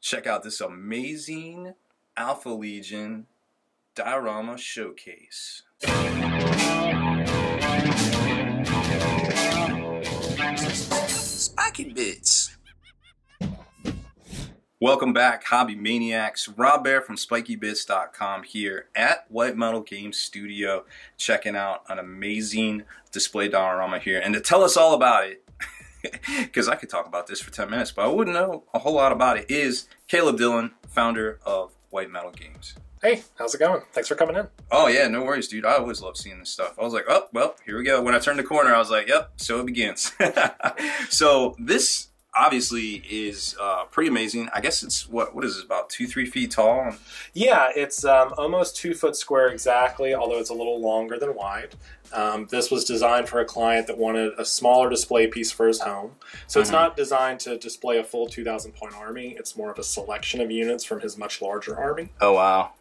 check out this amazing Alpha Legion Diorama showcase. Spiky Bits. Welcome back, hobby maniacs. Rob Baer from SpikyBits.com here at White Metal Games Studio, checking out an amazing display diorama here. And to tell us all about it, because I could talk about this for 10 minutes, but I wouldn't know a whole lot about it, is Caleb Dillon, founder of White Metal Games. Hey, how's it going? Thanks for coming in. Oh yeah, no worries, dude. I always love seeing this stuff. I was like, oh, well, here we go. When I turned the corner, I was like, yep, so it begins. So this obviously is pretty amazing. I guess it's, what is this, about 2-3 feet tall? Yeah, it's almost 2 foot square exactly, although it's a little longer than wide. This was designed for a client that wanted a smaller display piece for his home. So it's not designed to display a full 2,000 point army. It's more of a selection of units from his much larger army. Oh, wow.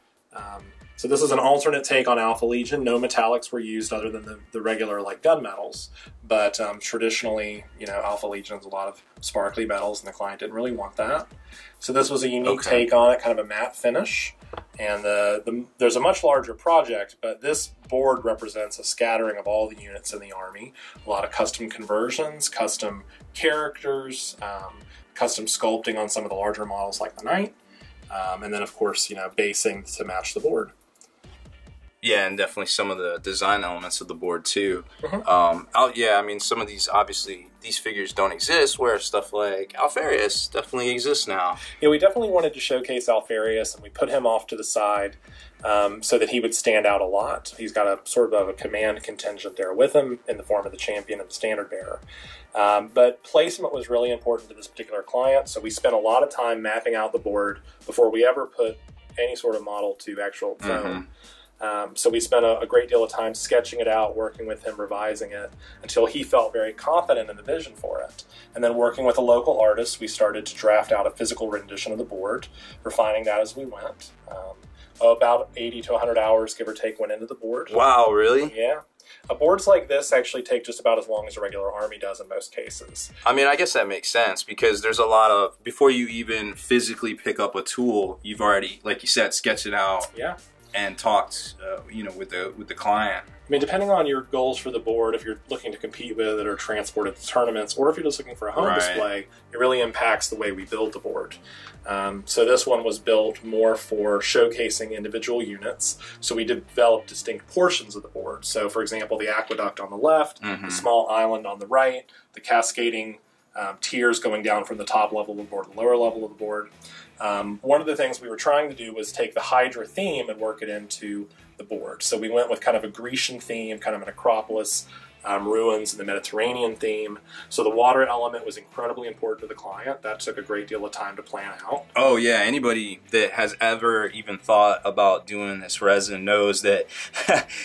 So this is an alternate take on Alpha Legion. No metallics were used other than the regular like gunmetals. But traditionally, you know, Alpha Legion has a lot of sparkly metals, and the client didn't really want that. So this was a unique take on it, kind of a matte finish. And there's a much larger project, but this board represents a scattering of all the units in the army. A lot of custom conversions, custom characters, custom sculpting on some of the larger models like the Knight. And then, of course, you know, basing to match the board. Yeah, and definitely some of the design elements of the board, too. Yeah, I mean, some of these, obviously, these figures don't exist, where stuff like Alfarius definitely exists now. Yeah, we definitely wanted to showcase Alfarius, and we put him off to the side so that he would stand out a lot. He's got a sort of a command contingent there with him in the form of the champion and the standard bearer. But placement was really important to this particular client, so we spent a lot of time mapping out the board before we ever put any sort of model to actual foam. So we spent a great deal of time sketching it out, working with him, revising it, until he felt very confident in the vision for it. And then working with a local artist, we started to draft out a physical rendition of the board, refining that as we went. About 80 to 100 hours, give or take, went into the board. Wow, really? Yeah. Boards like this actually take just about as long as a regular army does in most cases. I mean, I guess that makes sense, because there's a lot of, before you even physically pick up a tool, you've already, like you said, sketched it out. Yeah. And talked, you know, with the client. I mean, depending on your goals for the board, if you're looking to compete with it or transport it to tournaments, or if you're just looking for a home display, it really impacts the way we build the board. So this one was built more for showcasing individual units. So we developed distinct portions of the board. So, for example, the aqueduct on the left, the small island on the right, the cascading tiers going down from the top level of the board to the lower level of the board. One of the things we were trying to do was take the Hydra theme and work it into the board. So we went with kind of a Grecian theme, kind of an Acropolis, ruins in the Mediterranean theme. So the water element was incredibly important to the client. That took a great deal of time to plan out. Oh yeah, anybody that has ever even thought about doing this resin knows that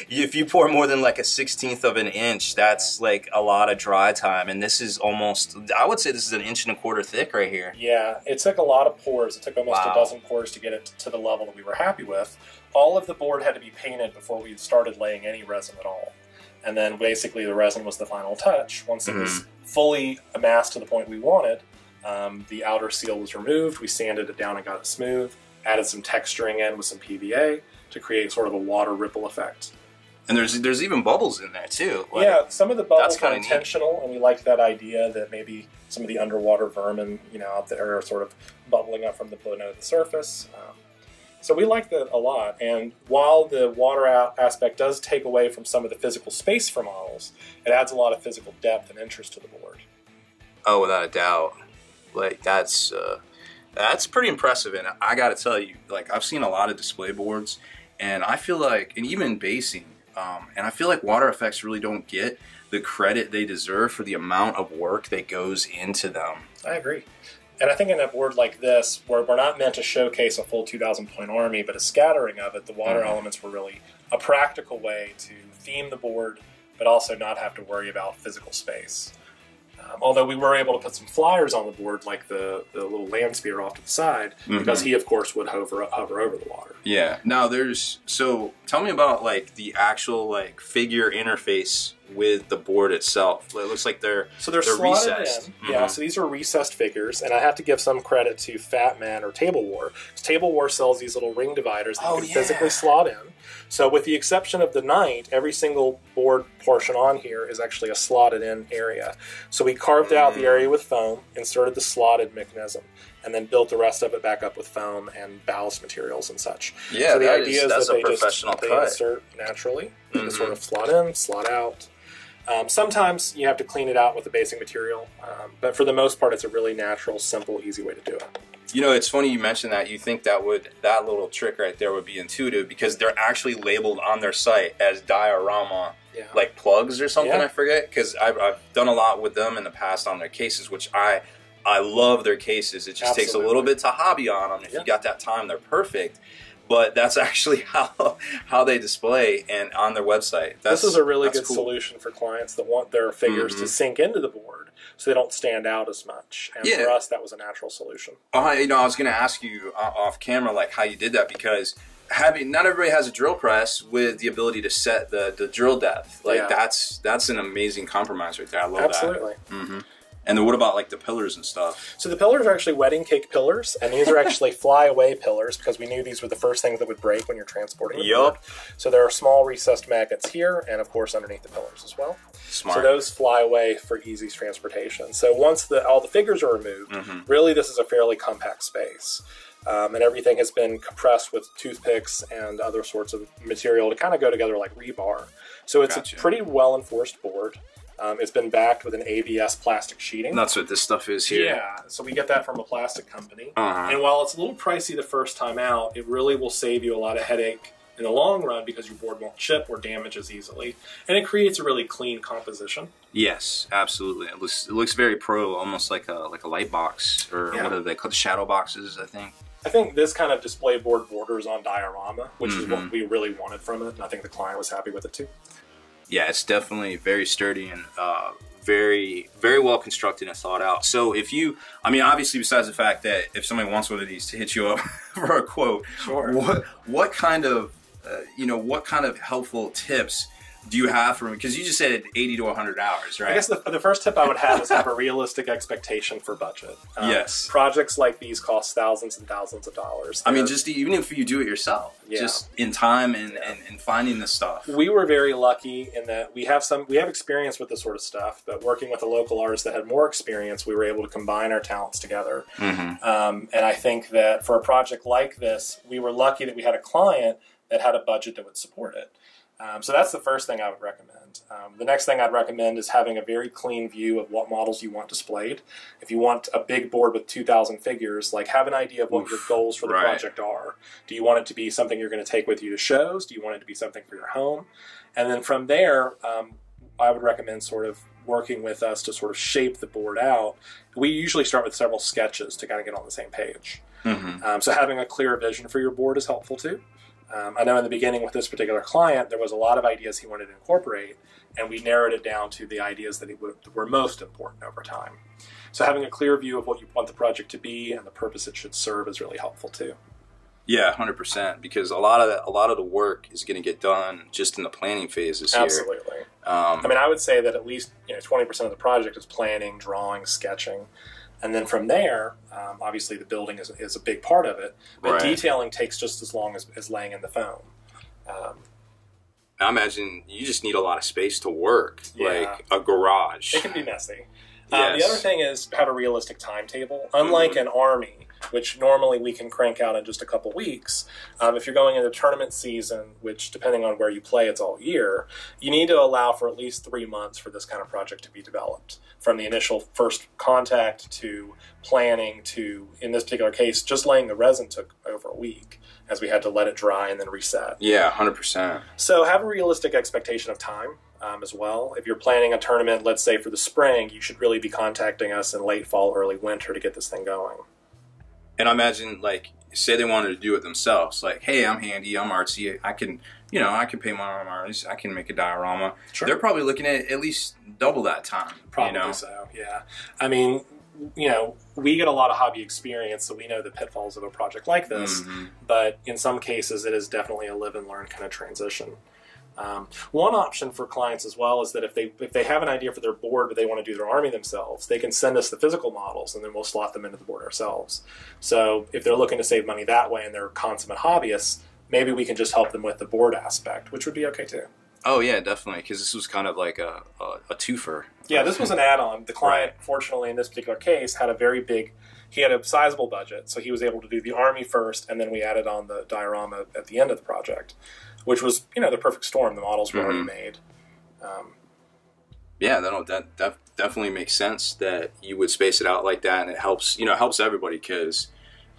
if you pour more than like a 1/16 of an inch, that's like a lot of dry time. And this is almost, I would say this is 1.25 inches thick right here. Yeah, it took a lot of pours. It took almost a dozen pours to get it to the level that we were happy with. All of the board had to be painted before we started laying any resin at all. And then basically the resin was the final touch. Once it was fully amassed to the point we wanted, the outer seal was removed, we sanded it down and got it smooth, added some texturing in with some PVA to create sort of a water ripple effect. And there's even bubbles in there too. Like, yeah, some of the bubbles were intentional, and we liked that idea that maybe some of the underwater vermin, you know, out there are sort of bubbling up from below the surface. So we like that a lot, and while the water aspect does take away from some of the physical space for models, it adds a lot of physical depth and interest to the board. Oh, without a doubt. Like, that's pretty impressive, and I gotta tell you, like, I've seen a lot of display boards, and I feel like, and even basing, and I feel like water effects really don't get the credit they deserve for the amount of work that goes into them. I agree. And I think in a board like this, where we're not meant to showcase a full 2,000 point army, but a scattering of it, the water elements were really a practical way to theme the board, but also not have to worry about physical space. Although we were able to put some flyers on the board, like the little land spear off to the side, because he, of course, would hover over the water. Yeah. Now, so tell me about, like, the actual, like, figure interface with the board itself? It looks like they're slotted recessed. in. Yeah, so these are recessed figures, and I have to give some credit to Fat Man or Table War. Table War sells these little ring dividers that you can physically slot in. So with the exception of the knight, every single board portion on here is actually a slotted in area. So we carved out the area with foam, inserted the slotted mechanism, and then built the rest of it back up with foam and ballast materials and such. Yeah, so the idea is that's that a professional they cut. insert naturally. You can sort of slot in, slot out. Sometimes you have to clean it out with the basic material, but for the most part, it's a really natural, simple, easy way to do it. You know, it's funny you mentioned that. You think that little trick right there would be intuitive because they're actually labeled on their site as diorama, like plugs or something. I forget, because I've done a lot with them in the past on their cases, which I love their cases. It just takes a little bit to hobby on them. If you got that time, they're perfect. But that's actually how they display and on their website. This is a really good solution for clients that want their figures to sink into the board so they don't stand out as much. And for us, that was a natural solution. You know, I was going to ask you off camera like how you did that, because not everybody has a drill press with the ability to set the drill depth. Like that's an amazing compromise right there. I love that. Absolutely. And then what about like the pillars and stuff? So the pillars are actually wedding cake pillars, and these are actually fly-away pillars because we knew these were the first things that would break when you're transporting the board. So there are small recessed magnets here, and of course underneath the pillars as well. Smart. So those fly away for easy transportation. So once all the figures are removed, really this is a fairly compact space. And everything has been compressed with toothpicks and other sorts of material to kind of go together like rebar. So it's a pretty well-enforced board. It's been backed with an ABS plastic sheeting. That's what this stuff is here. Yeah, so we get that from a plastic company. And while it's a little pricey the first time out, it really will save you a lot of headache in the long run because your board won't chip or damage as easily. And it creates a really clean composition. Yes, absolutely. It looks very pro, almost like a light box, or what are they called? Shadow boxes, I think. I think this kind of display board borders on diorama, which is what we really wanted from it, and I think the client was happy with it too. Yeah, it's definitely very sturdy and very, very well constructed and thought out. So if you, I mean, obviously besides the fact that if somebody wants one of these to hit you up for a quote, what kind of, what kind of helpful tips do you have for me? Because you just said 80 to 100 hours, right? I guess the first tip I would have is have a realistic expectation for budget. Yes. Projects like these cost thousands and thousands of dollars. I mean, just even if you do it yourself, just in time and finding the stuff. We were very lucky in that we have experience with this sort of stuff, but working with a local artist that had more experience, we were able to combine our talents together. And I think that for a project like this, we were lucky that we had a client that had a budget that would support it. So that's the first thing I would recommend. The next thing I'd recommend is having a very clean view of what models you want displayed. If you want a big board with 2,000 figures, like have an idea of what your goals for the project are. Do you want it to be something you're going to take with you to shows? Do you want it to be something for your home? And then from there, I would recommend sort of working with us to sort of shape the board out. We usually start with several sketches to kind of get on the same page. So having a clear vision for your board is helpful too. I know in the beginning with this particular client, there was a lot of ideas he wanted to incorporate, and we narrowed it down to the ideas that were most important over time. So having a clear view of what you want the project to be and the purpose it should serve is really helpful too. Yeah, 100%, because a lot of the work is going to get done just in the planning phases here. Absolutely. I mean, I would say that at least 20% of the project is planning, drawing, sketching. And then from there, obviously the building is a big part of it, but detailing takes just as long as laying in the foam. I imagine you just need a lot of space to work, like a garage. It can be messy. The other thing is have a realistic timetable. Unlike an army, which normally we can crank out in just a couple weeks, if you're going into tournament season, which depending on where you play, it's all year, you need to allow for at least 3 months for this kind of project to be developed. From the initial first contact to planning to, in this particular case, just laying the resin took over a week as we had to let it dry and then reset. Yeah, 100%. So have a realistic expectation of time as well. If you're planning a tournament, let's say for the spring, you should really be contacting us in late fall, early winter to get this thing going. And I imagine, like, say they wanted to do it themselves. Like, hey, I'm handy, I'm artsy, I can pay my own artists, I can make a diorama. Sure. They're probably looking at least double that time. Probably so, yeah. I mean, we get a lot of hobby experience, so we know the pitfalls of a project like this. But in some cases, it is definitely a live and learn kind of transition. One option for clients as well is that if they have an idea for their board but they want to do their army themselves, they can send us the physical models and then we'll slot them into the board ourselves. So if they're looking to save money that way and they're consummate hobbyists, maybe we can just help them with the board aspect, which would be okay too. Oh yeah, definitely, because this was kind of like a twofer. Yeah, this was an add-on. The client, fortunately, in this particular case, had he had a sizable budget, so he was able to do the army first, and then we added on the diorama at the end of the project, which was, the perfect storm. The models were already made. Yeah, that definitely makes sense that you would space it out like that, and it helps, helps everybody, because...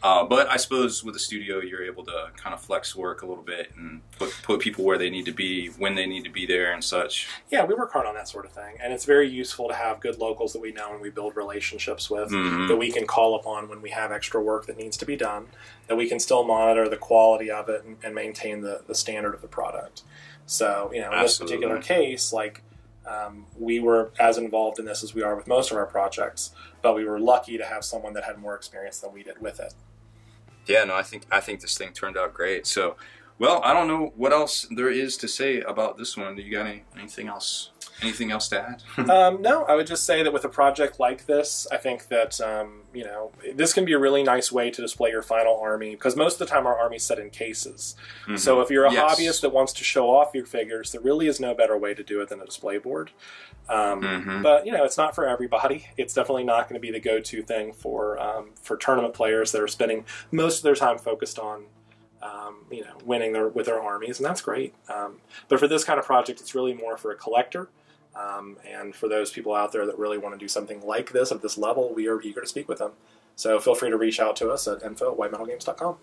but I suppose with a studio, you're able to kind of flex work a little bit and put people where they need to be, when they need to be there and such. Yeah, we work hard on that sort of thing. And it's very useful to have good locals that we know and we build relationships with, that we can call upon when we have extra work that needs to be done, that we can still monitor the quality of it and maintain the standard of the product. So, in this particular case, we were as involved in this as we are with most of our projects, but we were lucky to have someone that had more experience than we did with it. Yeah, no, I think this thing turned out great. So, well, I don't know what else there is to say about this one. Do you got anything else? Anything else to add? No, I would just say that with a project like this, I think that, this can be a really nice way to display your final army, because most of the time our army's set in cases. So if you're a hobbyist that wants to show off your figures, there really is no better way to do it than a display board. But, it's not for everybody. It's definitely not going to be the go-to thing for tournament players that are spending most of their time focused on winning with their armies, and that's great. But for this kind of project, it's really more for a collector. And for those people out there that really want to do something like this at this level, we are eager to speak with them. So feel free to reach out to us at info@whitemetalgames.com.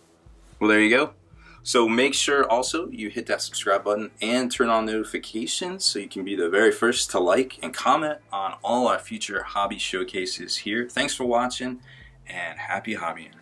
Well, there you go. So make sure also you hit that subscribe button and turn on notifications so you can be the very first to like and comment on all our future hobby showcases here. Thanks for watching, and happy hobbying.